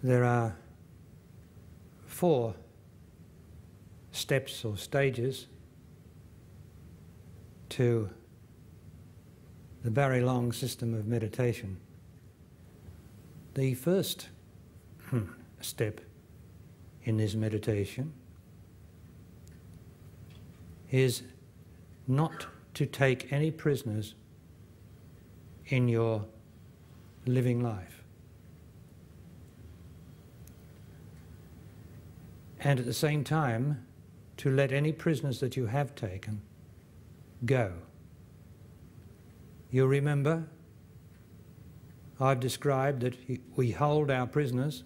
there are 4 steps or stages to the very long system of meditation. The first step in this meditation is not to take any prisoners in your living life. And at the same time, to let any prisoners that you have taken go. You'll remember I've described that we hold our prisoners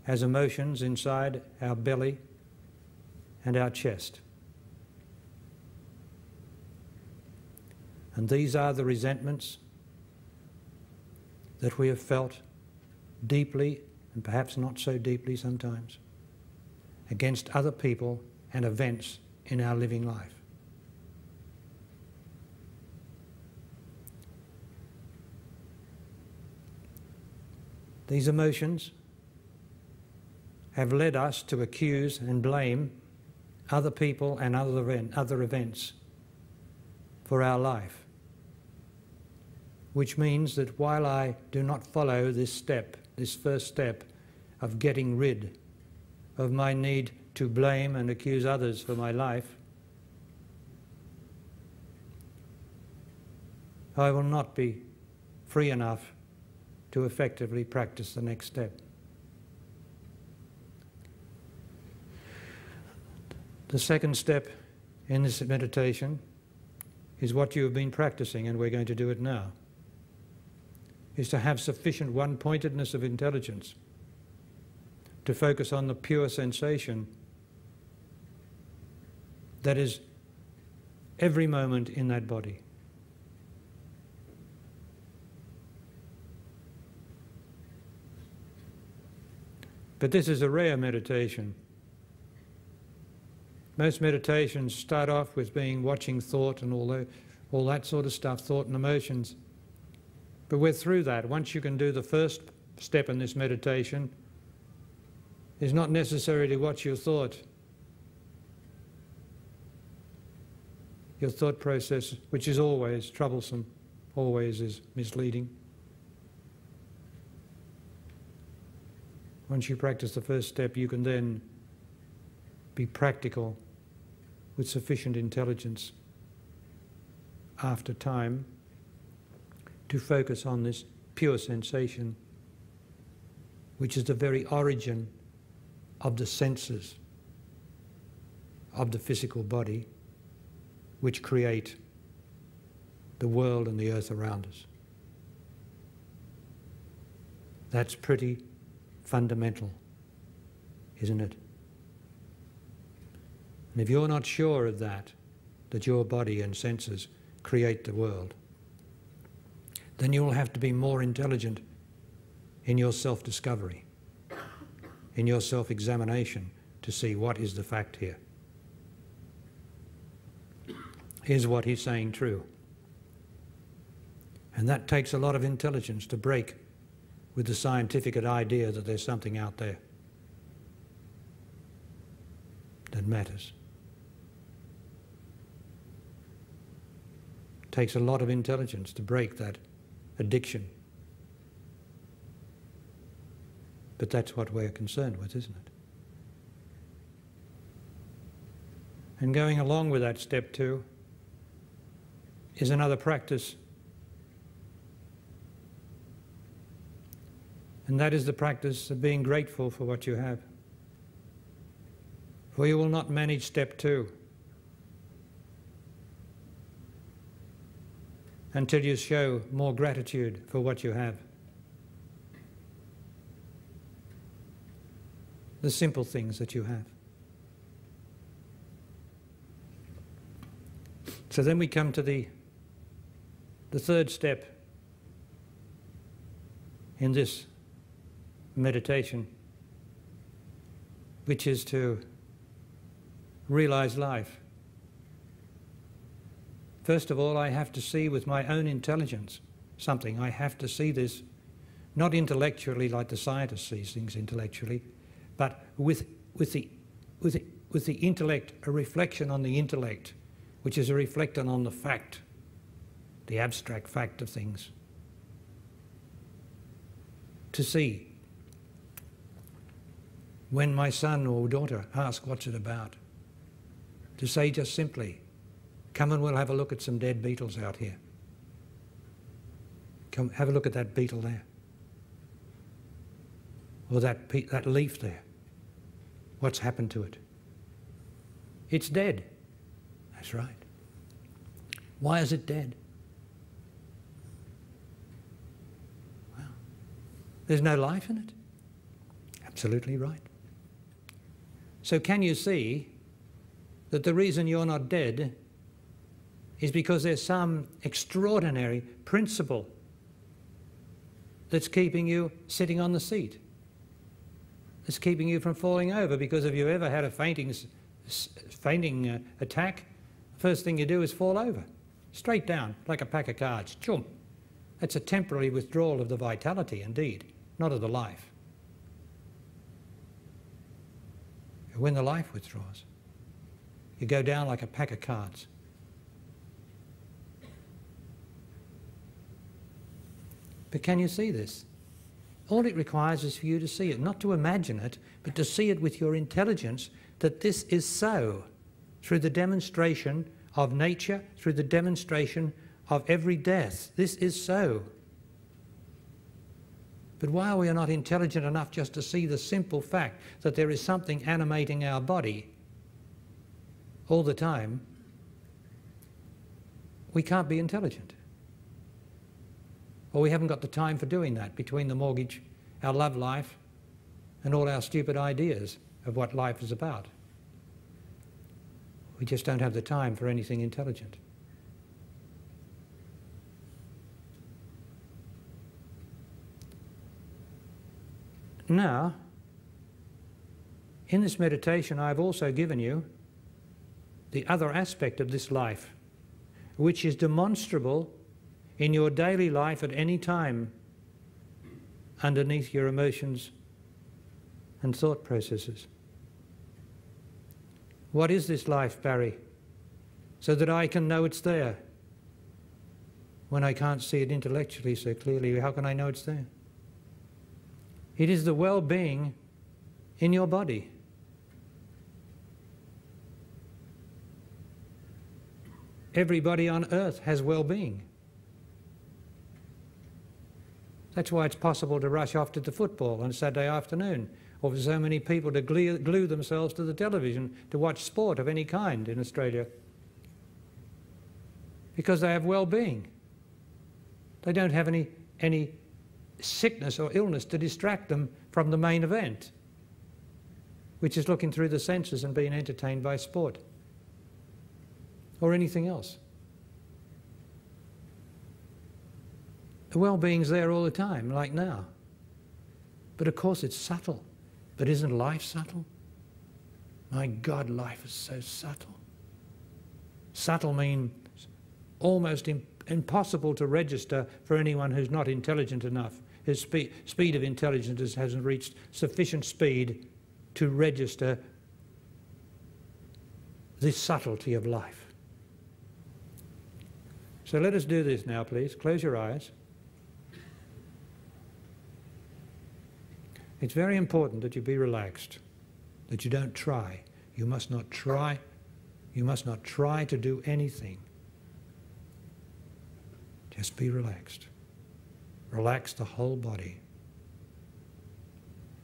as emotions inside our belly and our chest. And these are the resentments that we have felt deeply, and perhaps not so deeply sometimes, against other people and events in our living life. These emotions have led us to accuse and blame other people and other events for our life, which means that while I do not follow this step, this first step of getting rid of my need to blame and accuse others for my life, I will not be free enough to effectively practice the next step. The second step in this meditation is what you have been practicing, and we're going to do it now, is to have sufficient one-pointedness of intelligence to focus on the pure sensation that is every moment in that body. But this is a rare meditation. Most meditations start off with watching thought and all that sort of stuff, thought and emotions. But we're through that. Once you can do the first step in this meditation, it's not necessary to watch your thought. Your thought process, which is always troublesome, always is misleading. Once you practice the first step, you can then be practical with sufficient intelligence after time to focus on this pure sensation, which is the very origin of the senses of the physical body, which create the world and the earth around us. That's pretty fundamental, isn't it? And if you're not sure of that your body and senses create the world, then you'll have to be more intelligent in your self-discovery, in your self-examination, to see what is the fact here. Is what he's saying true? And that takes a lot of intelligence to break with the scientific idea that there's something out there that matters. It takes a lot of intelligence to break that addiction. But that's what we're concerned with, isn't it? And going along with that step 2 is another practice. And that is the practice of being grateful for what you have. For you will not manage step 2 until you show more gratitude for what you have. The simple things that you have. So then we come to the third step in this meditation, which is to realize life. First of all, I have to see with my own intelligence something. I have to see this not intellectually like the scientist sees things intellectually, but with the intellect, a reflection on the intellect, which is a reflection on the fact, the abstract fact of things. To see, when my son or daughter ask what's it about, to say just simply, come and we'll have a look at some dead beetles out here. Come have a look at that beetle there. Or that leaf there. What's happened to it? It's dead. That's right. Why is it dead? Well, there's no life in it. Absolutely right. So can you see that the reason you're not dead is because there's some extraordinary principle that's keeping you sitting on the seat? It's keeping you from falling over, because if you ever had a fainting attack, the first thing you do is fall over, straight down, like a pack of cards. Chum. That's a temporary withdrawal of the vitality, indeed, not of the life. When the life withdraws, you go down like a pack of cards. But can you see this? All it requires is for you to see it, not to imagine it, but to see it with your intelligence, that this is so, through the demonstration of nature, through the demonstration of every death. This is so. But while we are not intelligent enough just to see the simple fact that there is something animating our body all the time, we can't be intelligent. Or we haven't got the time for doing that between the mortgage, our love life, and all our stupid ideas of what life is about. We just don't have the time for anything intelligent. Now, in this meditation, I've also given you the other aspect of this life, which is demonstrable in your daily life at any time underneath your emotions and thought processes. What is this life, Barry? So that I can know it's there. When I can't see it intellectually so clearly, how can I know it's there? It is the well-being in your body. Everybody on earth has well-being. That's why it's possible to rush off to the football on Saturday afternoon, or for so many people to glue themselves to the television to watch sport of any kind in Australia. Because they have well-being. They don't have any sickness or illness to distract them from the main event, which is looking through the senses and being entertained by sport or anything else. The well-being's there all the time, like now. But of course it's subtle. But isn't life subtle? My God, life is so subtle. Subtle means almost impossible to register for anyone who's not intelligent enough. His speed of intelligence hasn't reached sufficient speed to register this subtlety of life. So let us do this now, please. Close your eyes. It's very important that you be relaxed, that you don't try. You must not try. You must not try to do anything. Just be relaxed. Relax the whole body.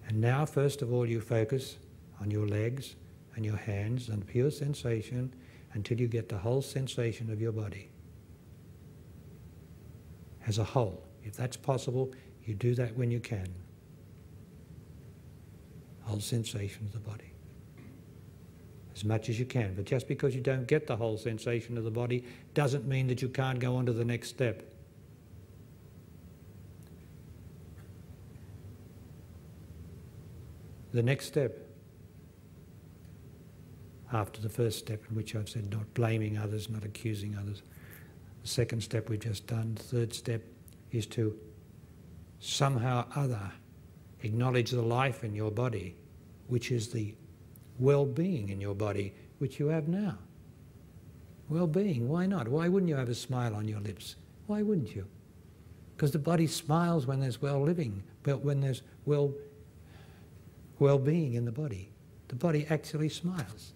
And now, first of all, you focus on your legs and your hands and pure sensation until you get the whole sensation of your body as a whole. If that's possible, you do that when you can. Whole sensation of the body. As much as you can. But just because you don't get the whole sensation of the body doesn't mean that you can't go on to the next step. The next step, after the first step, in which I've said not blaming others, not accusing others. The second step we've just done. The third step is to somehow other acknowledge the life in your body, which is the well-being in your body, which you have now. Well-being, why not? Why wouldn't you have a smile on your lips? Why wouldn't you? Because the body smiles when there's well-living, but when there's well-being in the body actually smiles.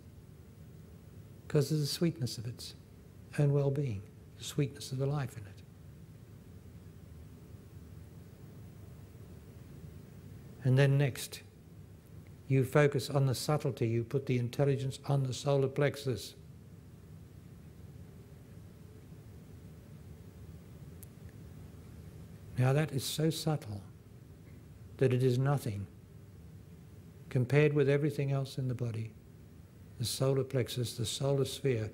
Because of the sweetness of its own well-being, the sweetness of the life in it. And then next, you focus on the subtlety, you put the intelligence on the solar plexus. Now that is so subtle that it is nothing compared with everything else in the body. The solar plexus, the solar sphere,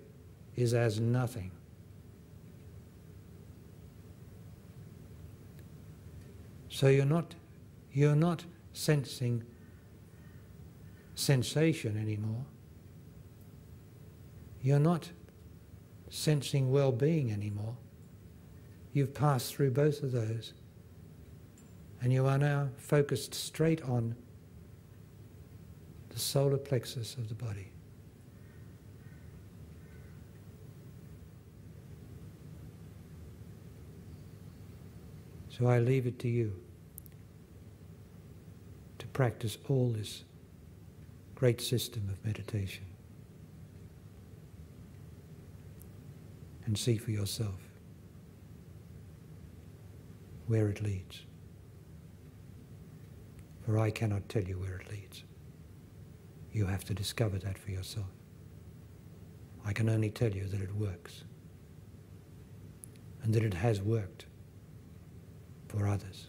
is as nothing. So you're not sensing sensation anymore. You're not sensing well-being anymore. You've passed through both of those, and you are now focused straight on the solar plexus of the body. So I leave it to you to practice all this great system of meditation and see for yourself where it leads. For I cannot tell you where it leads. You have to discover that for yourself. I can only tell you that it works, and that it has worked for others.